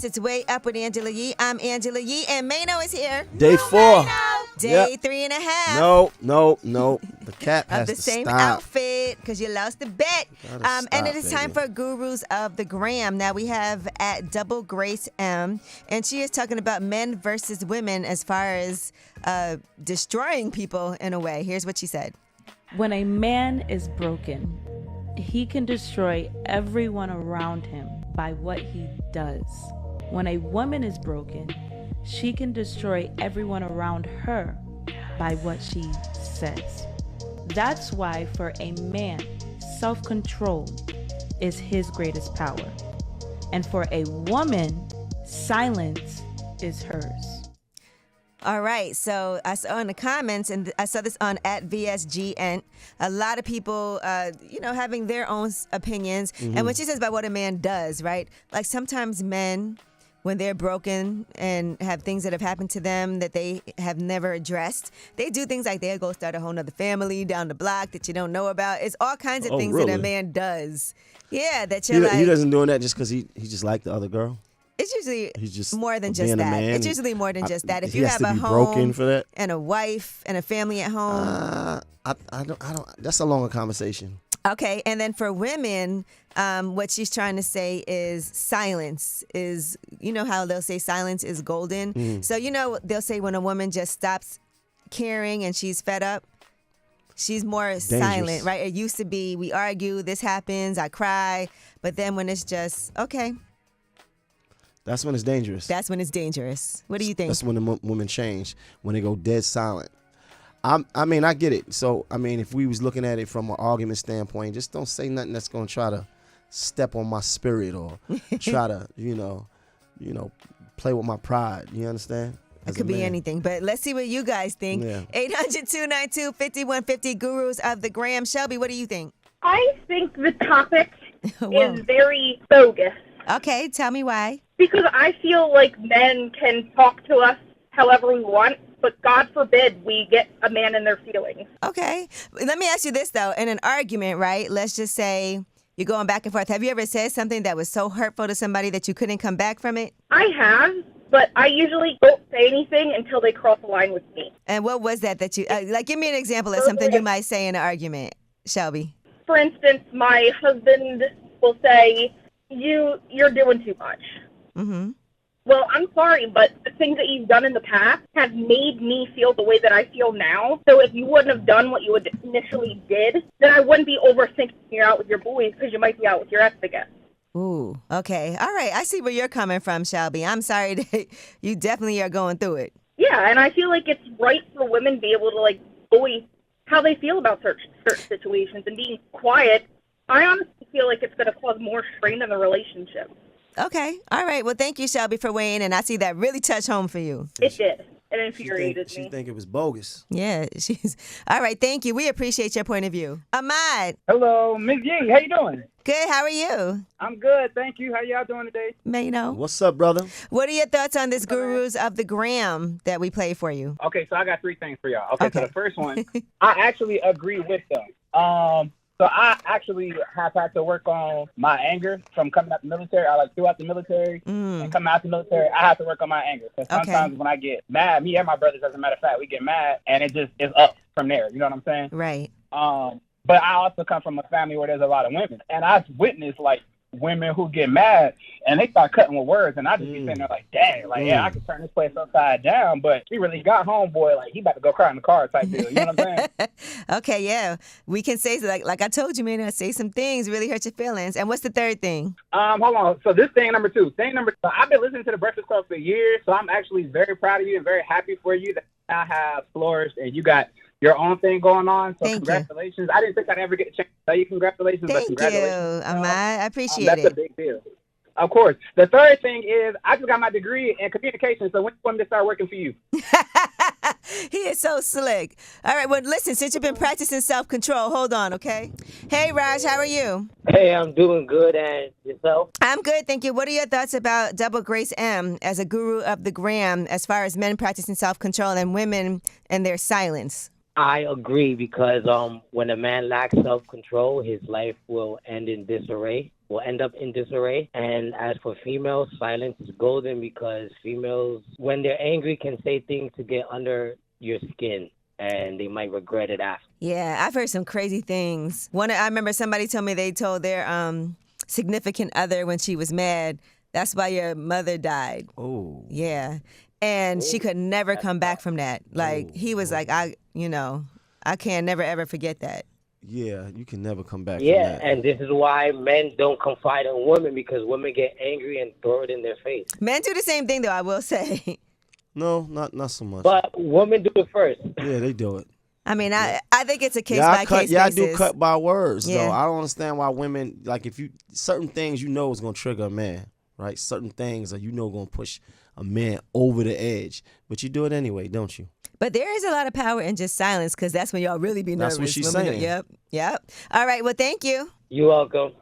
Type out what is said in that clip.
Yes, it's Way Up with Angela Yee. I'm Angela Yee, and Mano is here. Day 4. Day 3.5. No. The cap has of the to same stop. outfit because you lost the bet. Gotta And it stop, is time baby. for Gurus of the Gram. Now we have at Double Grace M, and she is talking about men versus women as far as destroying people in a way. Here's what she said. When a man is broken, he can destroy everyone around him by what he does. When a woman is broken, she can destroy everyone around her by what she says. That's why for a man, self-control is his greatest power. And for a woman, silence is hers. All right, so I saw in the comments, and I saw this on at VSGN, a lot of people, having their own opinions. Mm-hmm. And what she says about what a man does, right? Like sometimes men, when they're broken and have things that have happened to them that they have never addressed, they do things like they'll go start a whole nother family down the block that you don't know about. It's all kinds of things that a man does. Yeah, that you're He doesn't doing that just because he just liked the other girl. It's usually He's just more than being just a that. man. It's usually more than just that. If He you has have to a be home broken for that. and a wife and a family at home. I don't. That's a longer conversation. Okay, and then for women, what she's trying to say is silence is, you know how they'll say silence is golden? Mm-hmm. So, they'll say when a woman just stops caring and she's fed up, she's more silent, right? It used to be, we argue, this happens, I cry, but then when it's just, okay. That's when it's dangerous. That's when it's dangerous. What do you think? That's when the women change, when they go dead silent. I get it. So, if we was looking at it from an argument standpoint, just don't say nothing that's going to try to step on my spirit or try to, play with my pride. You understand? It could be anything, but let's see what you guys think. Yeah. 800-292-5150, Gurus of the Gram. Shelby, what do you think? I think the topic Whoa. is very bogus. Okay, tell me why. Because I feel like men can talk to us however we want, but God forbid we get a man in their feelings. Okay. Let me ask you this, though. In an argument, right, let's just say you're going back and forth. Have you ever said something that was so hurtful to somebody that you couldn't come back from it? I have, but I usually don't say anything until they cross the line with me. And what was that you, give me an example of something you might say in an argument, Shelby. For instance, my husband will say, you're doing too much. Mm-hmm. Well, I'm sorry, but the things that you've done in the past have made me feel the way that I feel now. So if you wouldn't have done what you initially did, then I wouldn't be overthinking you're out with your boys because you might be out with your ex again. Ooh, okay. All right. I see where you're coming from, Shelby. I'm sorry that you definitely are going through it. Yeah, and I feel like it's right for women to be able to, voice how they feel about certain situations, and being quiet, I honestly feel like it's going to cause more strain in the relationship. Okay. All right. Well, thank you, Shelby, for weighing in. I see that really touched home for you. It did. It infuriated me. She think it was bogus. Yeah, she's all right. Thank you. We appreciate your point of view. Ahmad. Hello, Ms. Yee. How you doing? Good. How are you? I'm good, thank you. How y'all doing today? Mano. What's up, brother? What are your thoughts on this Gurus of the Gram that we play for you? Okay, so I got 3 things for y'all. Okay. So the first one, I actually agree with them. So I actually have had to work on my anger from coming out the military. Throughout the military and coming out the military, I have to work on my anger. Because sometimes when I get mad, me and my brothers, as a matter of fact, we get mad and it just is up from there. You know what I'm saying? Right. But I also come from a family where there's a lot of women. And I've witnessed, women who get mad and they start cutting with words. And I just be sitting there dang, yeah, I could turn this place upside down. But he really got homeboy, he about to go cry in the car type deal. You know what I'm saying? Okay, yeah. We can say, like I told you, man, I say some things really hurt your feelings. And what's the third thing? Hold on. So this thing number 2. Thing number 2, I've been listening to the Breakfast Club for years. So I'm actually very proud of you and very happy for you that you now have flourished and you got your own thing going on. So congratulations. I didn't think I'd ever get a chance to tell you congratulations. Thank but congratulations. you, Ahmad. I appreciate That's it. a big deal. Of course. The third thing is I just got my degree in communication. So when do you want me to start working for you? He is so slick. All right. Well, listen, since you've been practicing self-control, hold on, okay? Hey, Raj, how are you? Hey, I'm doing good. And yourself? I'm good, thank you. What are your thoughts about Double Grace M as a guru of the gram as far as men practicing self-control and women and their silence? I agree because when a man lacks self-control, his life will end in disarray. Will end up in disarray. And as for females, silence is golden because females, when they're angry, can say things to get under your skin, and they might regret it after. Yeah, I've heard some crazy things. I remember somebody told me they told their significant other when she was mad, "That's why your mother died." Oh. Yeah. And she could never come back from that. Like, he was like, I can't never, ever forget that. Yeah, you can never come back from Yeah, that. and this is why men don't confide in women because women get angry and throw it in their face. Men do the same thing, though, I will say. No, not so much. But women do it first. Yeah, they do it. I mean, I think it's a case-by-case basis. Yeah, I do cut by words, Yeah. though. I don't understand why women, like, certain things is going to trigger a man, right? Certain things that going to push a man over the edge. But you do it anyway, don't you? But there is a lot of power in just silence because that's when y'all really be nervous. That's what she's saying. Yep. All right, well, thank you. You're welcome.